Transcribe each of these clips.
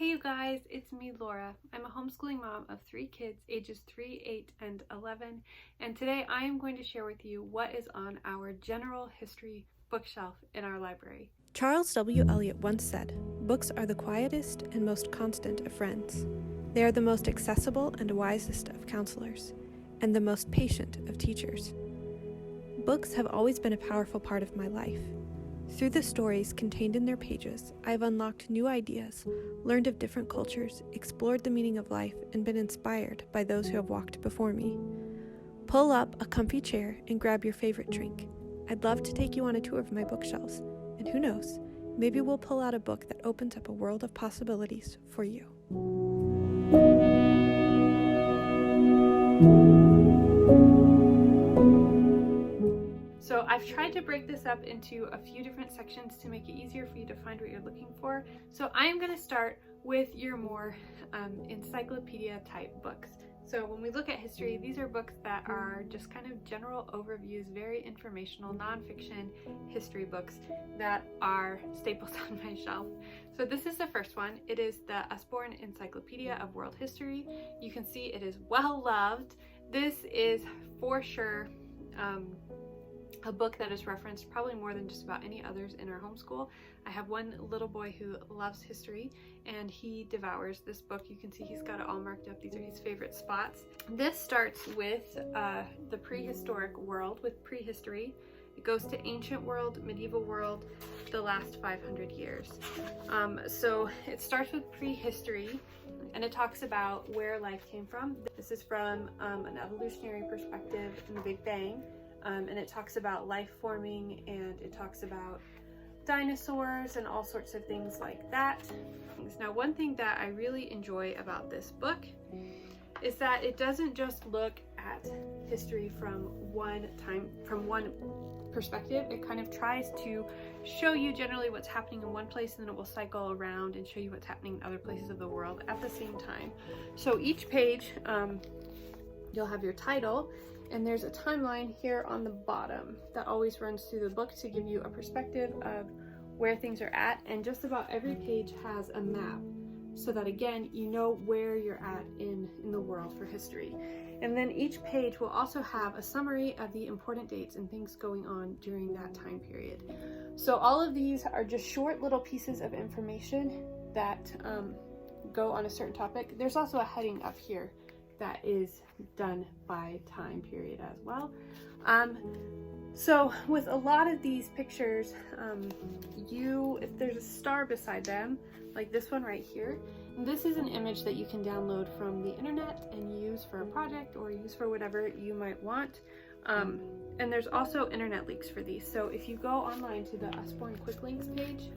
Hey you guys, it's me Laura. I'm a homeschooling mom of 3 kids ages 3, 8, and 11, and today I am going to share with you what is on our general history bookshelf in our library. Charles W. Eliot once said, "Books are the quietest and most constant of friends. They are the most accessible and wisest of counselors, and the most patient of teachers." Books have always been a powerful part of my life. Through the stories contained in their pages, I have unlocked new ideas, learned of different cultures, explored the meaning of life, and been inspired by those who have walked before me. Pull up a comfy chair and grab your favorite drink. I'd love to take you on a tour of my bookshelves, and who knows, maybe we'll pull out a book that opens up a world of possibilities for you. So I've tried to break this up into a few different sections to make it easier for you to find what you're looking for. So I am going to start with your more encyclopedia type books. So when we look at history, these are books that are just kind of general overviews, very informational, nonfiction history books that are staples on my shelf. So this is the first one. It is the Usborne Encyclopedia of World History. You can see it is well loved. This is for sure a book that is referenced probably more than just about any others in our homeschool. I have one little boy who loves history and he devours this book. You can see he's got it all marked up. These are his favorite spots. This starts with the prehistoric world, with prehistory. It goes to ancient world, medieval world, the last 500 years. So it starts with prehistory and it talks about where life came from. This is from an evolutionary perspective in the Big Bang. And it talks about life forming, and it talks about dinosaurs and all sorts of things like that. Now, one thing that I really enjoy about this book is that it doesn't just look at history from one perspective. It kind of tries to show you generally what's happening in one place, and then it will cycle around and show you what's happening in other places of the world at the same time. So each page, you'll have your title, and there's a timeline here on the bottom that always runs through the book to give you a perspective of where things are at, and just about every page has a map so that again you know where you're at in the world for history. And then each page will also have a summary of the important dates and things going on during that time period. So all of these are just short little pieces of information that go on a certain topic. There's also a heading up here that is done by time period as well. So with a lot of these pictures, if there's a star beside them, like this one right here, this is an image that you can download from the internet and use for a project or use for whatever you might want. And there's also internet links for these. So if you go online to the Usborne Quick Links page,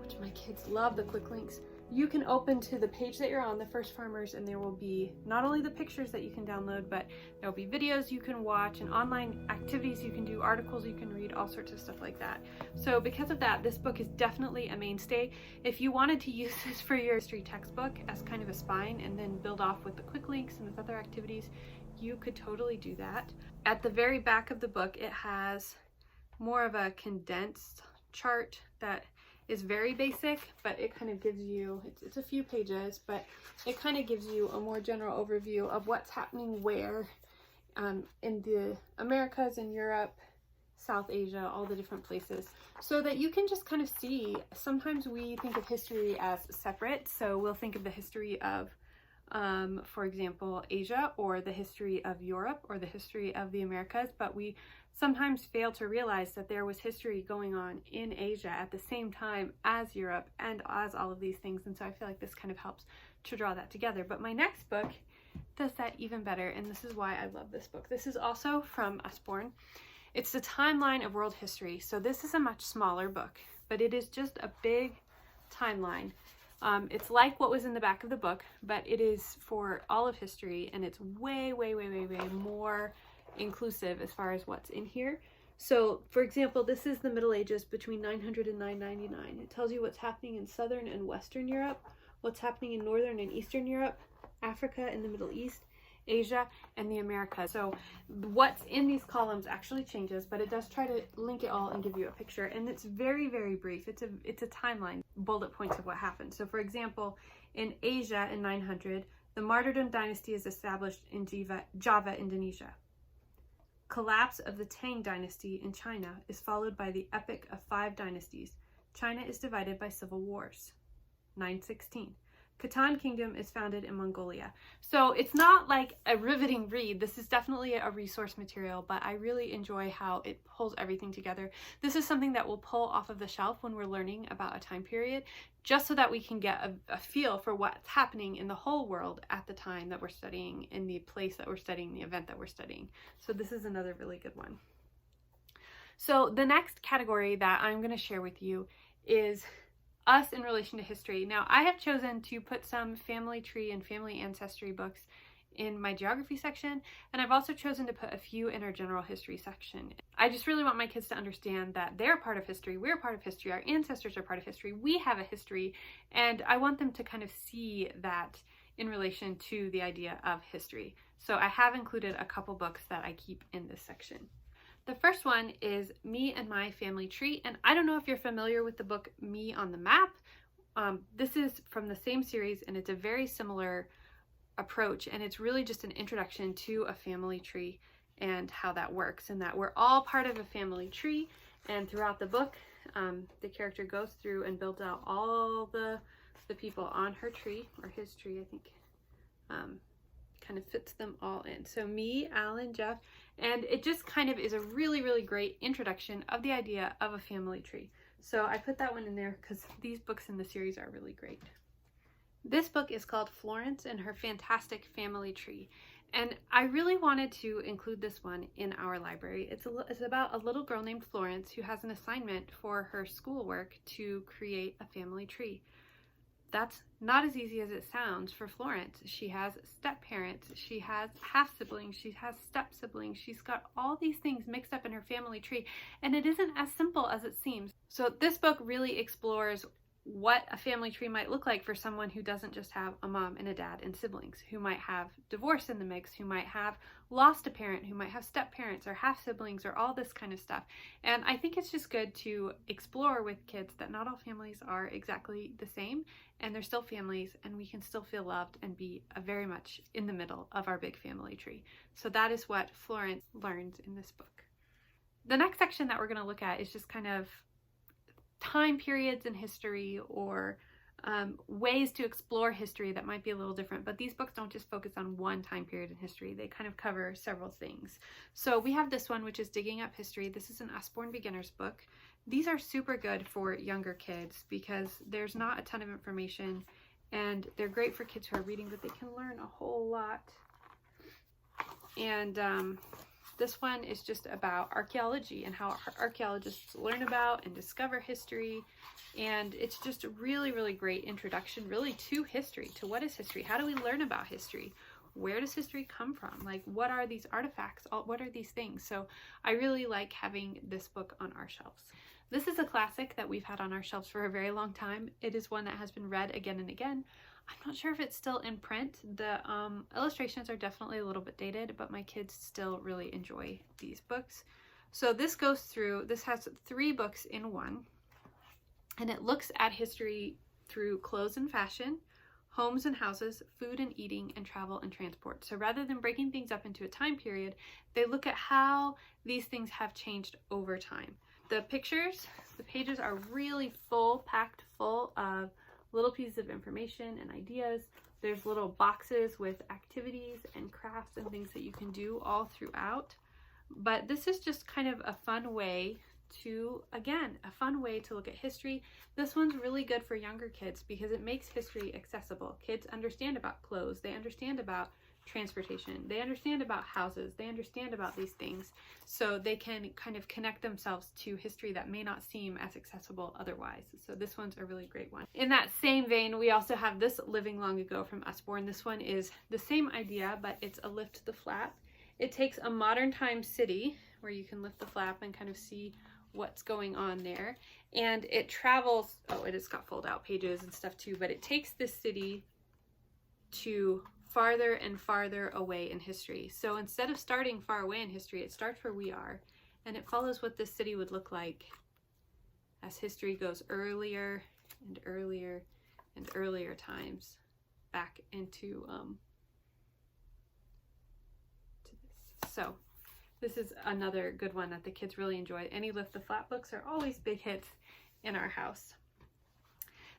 which my kids love the quick links, you can open to the page that you're on, the First Farmers, and there will be not only the pictures that you can download, but there will be videos you can watch and online activities you can do, articles you can read, all sorts of stuff like that. So because of that, this book is definitely a mainstay. If you wanted to use this for your history textbook as kind of a spine and then build off with the quick links and with other activities, you could totally do that. At the very back of the book, it has more of a condensed chart that is very basic, but it kind of gives you, it's a few pages, but it kind of gives you a more general overview of what's happening where in the Americas and Europe, South Asia, all the different places, so that you can just kind of see. Sometimes we think of history as separate, so we'll think of the history of for example, Asia, or the history of Europe, or the history of the Americas, but we sometimes fail to realize that there was history going on in Asia at the same time as Europe and as all of these things. And so I feel like this kind of helps to draw that together. But my next book does that even better, and this is why I love this book. This is also from Usborne. It's the Timeline of World History. So this is a much smaller book, but it is just a big timeline. It's like what was in the back of the book, but it is for all of history, and it's way, way, way, way, way more inclusive as far as what's in here. So, for example, this is the Middle Ages between 900 and 999. It tells you what's happening in Southern and Western Europe, what's happening in Northern and Eastern Europe, Africa and the Middle East, Asia, and the Americas. So what's in these columns actually changes, but it does try to link it all and give you a picture. And it's very, very brief. It's a timeline, bullet points of what happened. So for example, in Asia in 900, the Martyrdom dynasty is established in Java, Indonesia. Collapse of the Tang dynasty in China is followed by the epic of 5 dynasties. China is divided by civil wars. 916. Khitan Kingdom is founded in Mongolia. So it's not like a riveting read. This is definitely a resource material, but I really enjoy how it pulls everything together. This is something that we'll pull off of the shelf when we're learning about a time period, just so that we can get a feel for what's happening in the whole world at the time that we're studying, in the place that we're studying, the event that we're studying. So this is another really good one. So the next category that I'm going to share with you is us in relation to history. Now, I have chosen to put some family tree and family ancestry books in my geography section, and I've also chosen to put a few in our general history section. I just really want my kids to understand that they're part of history, we're part of history, our ancestors are part of history, we have a history, and I want them to kind of see that in relation to the idea of history. So I have included a couple books that I keep in this section. The first one is Me and My Family Tree, and I don't know if you're familiar with the book Me on the Map. This is from the same series, and it's a very similar approach, and it's really just an introduction to a family tree and how that works, and that we're all part of a family tree. And throughout the book, the character goes through and builds out all the people on her tree, or his tree, I think. Kind of fits them all in. So me, Alan, Jeff, and it just kind of is a really, really great introduction of the idea of a family tree. So I put that one in there because these books in the series are really great. This book is called Florence and Her Fantastic Family Tree, and I really wanted to include this one in our library. It's about a little girl named Florence who has an assignment for her schoolwork to create a family tree. That's not as easy as it sounds for Florence. She has step-parents, she has half-siblings, she has step-siblings, she's got all these things mixed up in her family tree, and it isn't as simple as it seems. So this book really explores what a family tree might look like for someone who doesn't just have a mom and a dad and siblings, who might have divorce in the mix, who might have lost a parent, who might have step-parents or half-siblings or all this kind of stuff. And I think it's just good to explore with kids that not all families are exactly the same, and they're still families, and we can still feel loved and be very much in the middle of our big family tree. So that is what Florence learns in this book. The next section that we're going to look at is just kind of time periods in history, or ways to explore history that might be a little different, but these books don't just focus on one time period in history. They kind of cover several things. So we have this one, which is Digging Up History. This is an Usborne beginner's book. These are super good for younger kids because there's not a ton of information, and they're great for kids who are reading, but they can learn a whole lot. And this one is just about archaeology and how archaeologists learn about and discover history. And it's just a really, really great introduction really to history, to what is history? How do we learn about history? Where does history come from? Like, what are these artifacts? What are these things? So I really like having this book on our shelves. This is a classic that we've had on our shelves for a very long time. It is one that has been read again and again. I'm not sure if it's still in print. The illustrations are definitely a little bit dated, but my kids still really enjoy these books. So this has 3 books in one, and it looks at history through clothes and fashion, homes and houses, food and eating, and travel and transport. So rather than breaking things up into a time period, they look at how these things have changed over time. The pages are really packed full of little pieces of information and ideas. There's little boxes with activities and crafts and things that you can do all throughout. But this is just kind of a fun way to look at history. This one's really good for younger kids because it makes history accessible. Kids understand about clothes, they understand about transportation, they understand about houses, they understand about these things, so they can kind of connect themselves to history that may not seem as accessible otherwise. So this one's a really great one. In that same vein, we also have this Living Long Ago from Usborne. This one is the same idea, but it's a lift the flap. It takes a modern time city where you can lift the flap and kind of see what's going on there, and it travels, it has got fold out pages and stuff too, but it takes this city to farther and farther away in history. So instead of starting far away in history, it starts where we are, and it follows what this city would look like as history goes earlier and earlier and earlier times back into to this. So this is another good one that the kids really enjoy. Any Lift the Flap books are always big hits in our house.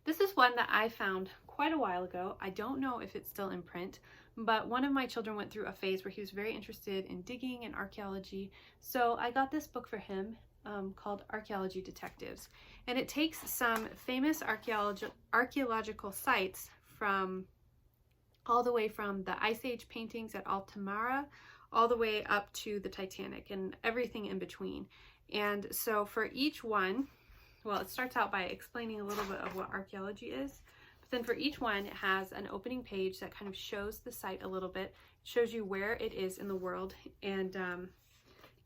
This is one that I found quite a while ago. I don't know if it's still in print, but one of my children went through a phase where he was very interested in digging and archaeology. So I got this book for him called Archaeology Detectives. And it takes some famous archaeological sites from all the way from the Ice Age paintings at Altamara all the way up to the Titanic and everything in between. And so for each one, well, it starts out by explaining a little bit of what archaeology is, but then for each one it has an opening page that kind of shows the site a little bit, shows you where it is in the world, and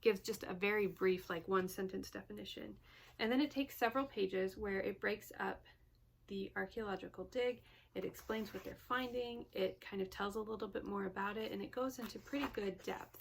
gives just a very brief, like, one sentence definition. And then it takes several pages where it breaks up the archaeological dig, it explains what they're finding, it kind of tells a little bit more about it, and it goes into pretty good depth.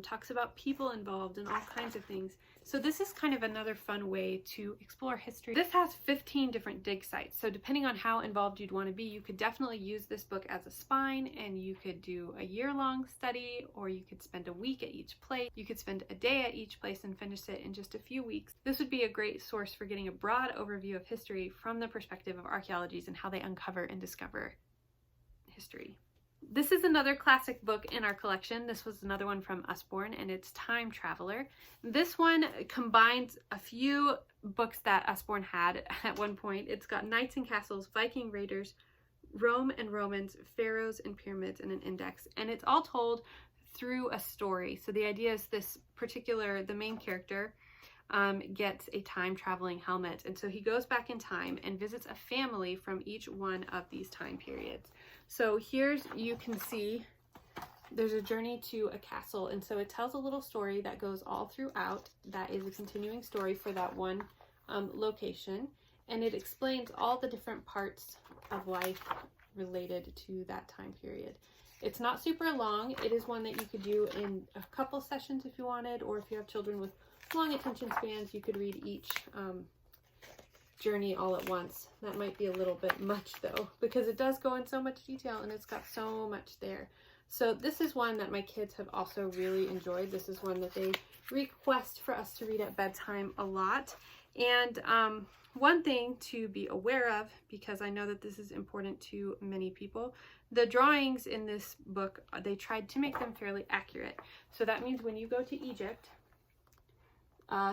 Talks about people involved and all kinds of things. So this is kind of another fun way to explore history. This has 15 different dig sites, so depending on how involved you'd want to be, you could definitely use this book as a spine, and you could do a year-long study, or you could spend a week at each place. You could spend a day at each place and finish it in just a few weeks. This would be a great source for getting a broad overview of history from the perspective of archaeologists and how they uncover and discover history. This is another classic book in our collection. This was another one from Usborne, and it's Time Traveler. This one combines a few books that Usborne had at one point. It's got Knights and Castles, Viking Raiders, Rome and Romans, Pharaohs and Pyramids, and an index. And it's all told through a story. So the idea is the main character gets a time traveling helmet. And so he goes back in time and visits a family from each one of these time periods. So you can see there's a journey to a castle, and so it tells a little story that goes all throughout. That is a continuing story for that one location, and it explains all the different parts of life related to that time period. It's not super long. It is one that you could do in a couple sessions if you wanted, or if you have children with long attention spans, you could read each journey all at once. That might be a little bit much though, because it does go in so much detail and it's got so much there. So this is one that my kids have also really enjoyed. This is one that they request for us to read at bedtime a lot. And one thing to be aware of, because I know that this is important to many people, the drawings in this book, they tried to make them fairly accurate. So that means when you go to Egypt,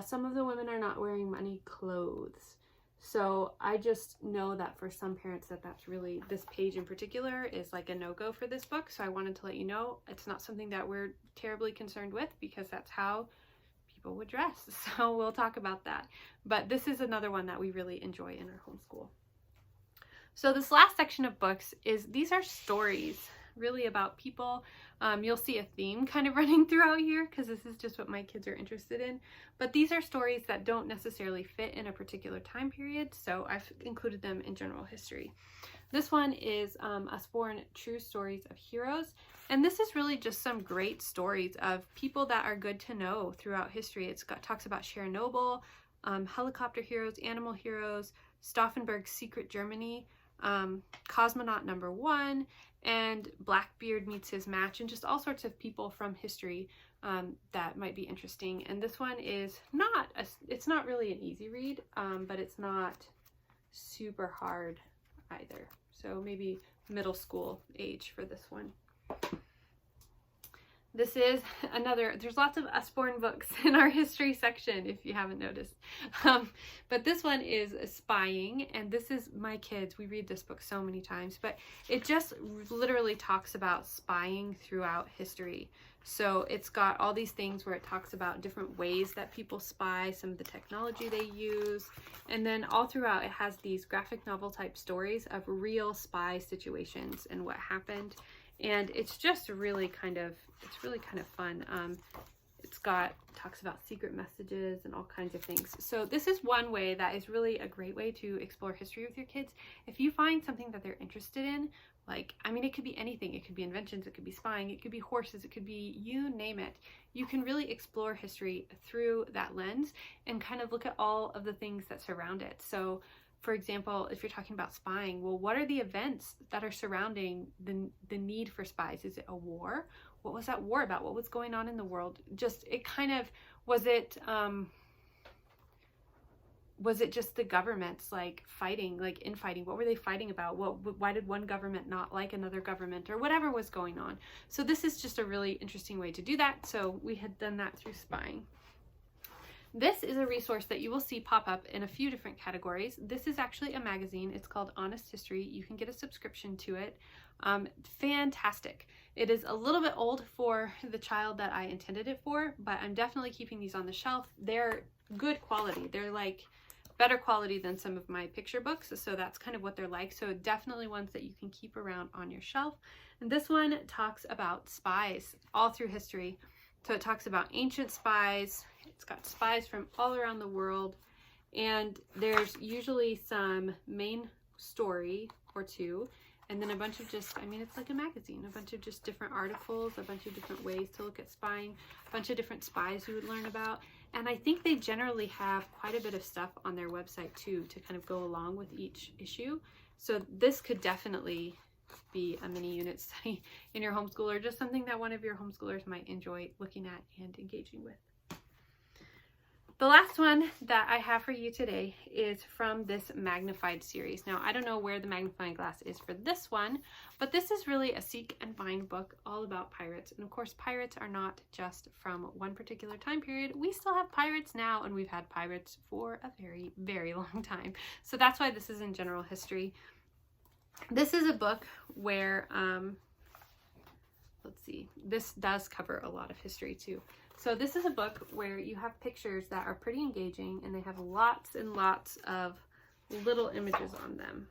some of the women are not wearing many clothes. So I just know that for some parents that's really, this page in particular is like a no-go for this book. So I wanted to let you know it's not something that we're terribly concerned with, because that's how people would dress. So we'll talk about that. But this is another one that we really enjoy in our homeschool. So this last section of books these are stories really about people. You'll see a theme kind of running throughout here, because this is just what my kids are interested in. But these are stories that don't necessarily fit in a particular time period, so I've included them in general history. This one is Usborne True Stories of Heroes, and this is really just some great stories of people that are good to know throughout history. Talks about Chernobyl, helicopter heroes, animal heroes, Stauffenberg's Secret Germany, Cosmonaut Number 1, and Blackbeard meets his match, and just all sorts of people from history that might be interesting. And this one is it's not really an easy read, but it's not super hard either. So maybe middle school age for this one. This is there's lots of Usborne books in our history section, if you haven't noticed. But this one is Spying, and this is my kids. We read this book so many times, but it just literally talks about spying throughout history. So it's got all these things where it talks about different ways that people spy, some of the technology they use, and then all throughout it has these graphic novel type stories of real spy situations and what happened. And it's just really kind of fun. it's got, talks about secret messages and all kinds of things. So this is one way that is really a great way to explore history with your kids. If you find something that they're interested in, like, I mean, it could be anything. It could be inventions, it could be spying, it could be horses, it could be, you name it. You can really explore history through that lens and kind of look at all of the things that surround it. So for example, if you're talking about spying, well, what are the events that are surrounding the need for spies? Is it a war? What was that war about? What was going on in the world? Just, it kind of, was it just the governments like fighting, like infighting? What were they fighting about? Why did one government not like another government, or whatever was going on? So this is just a really interesting way to do that. So we had done that through spying. This is a resource that you will see pop up in a few different categories. This is actually a magazine. It's called Honest History. You can get a subscription to it. Fantastic. It is a little bit old for the child that I intended it for, but I'm definitely keeping these on the shelf. They're good quality. They're like better quality than some of my picture books, so that's kind of what they're like. So definitely ones that you can keep around on your shelf. And this one talks about spies all through history. So it talks about ancient spies. It's got spies from all around the world, and there's usually some main story or two, and then a bunch of just, I mean, it's like a magazine, a bunch of just different articles, a bunch of different ways to look at spying, a bunch of different spies you would learn about. And I think they generally have quite a bit of stuff on their website too to kind of go along with each issue. So this could definitely be a mini unit study in your homeschool, or just something that one of your homeschoolers might enjoy looking at and engaging with. The last one that I have for you today is from this magnified series. Now, I don't know where the magnifying glass is for this one, but this is really a seek and find book all about pirates. And of course, pirates are not just from one particular time period. We still have pirates now, and we've had pirates for a very, very long time. So that's why this is in general history. This is a book where, let's see, this does cover a lot of history too. So this is a book where you have pictures that are pretty engaging, and they have lots and lots of little images on them.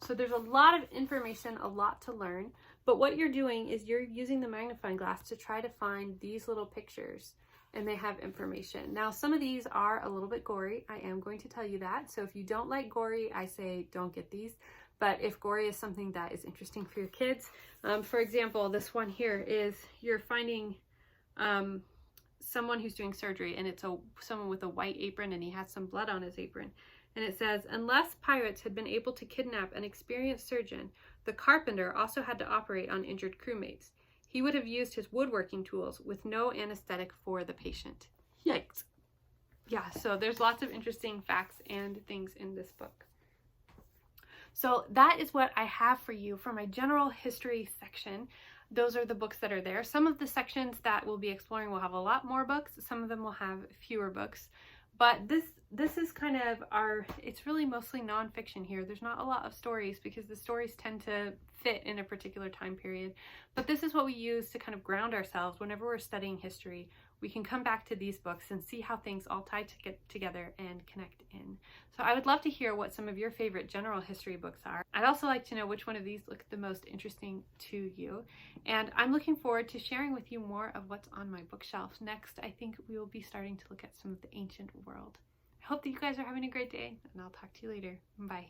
So there's a lot of information, a lot to learn, but what you're doing is you're using the magnifying glass to try to find these little pictures, and they have information. Now, some of these are a little bit gory. I am going to tell you that. So if you don't like gory, I say don't get these. But if gory is something that is interesting for your kids, for example, this one here is, you're finding someone who's doing surgery, and it's someone with a white apron, and he has some blood on his apron. And it says, unless pirates had been able to kidnap an experienced surgeon, the carpenter also had to operate on injured crewmates. He would have used his woodworking tools with no anesthetic for the patient. Yikes. Yeah, so there's lots of interesting facts and things in this book. So that is what I have for you for my general history section. Those are the books that are there. Some of the sections that we'll be exploring will have a lot more books. Some of them will have fewer books. But this is kind of it's really mostly nonfiction here. There's not a lot of stories because the stories tend to fit in a particular time period. But this is what we use to kind of ground ourselves whenever we're studying history. We can come back to these books and see how things all tie together and connect in. So I would love to hear what some of your favorite general history books are. I'd also like to know which one of these look the most interesting to you. And I'm looking forward to sharing with you more of what's on my bookshelf. Next, I think we will be starting to look at some of the ancient world. I hope that you guys are having a great day, and I'll talk to you later. Bye.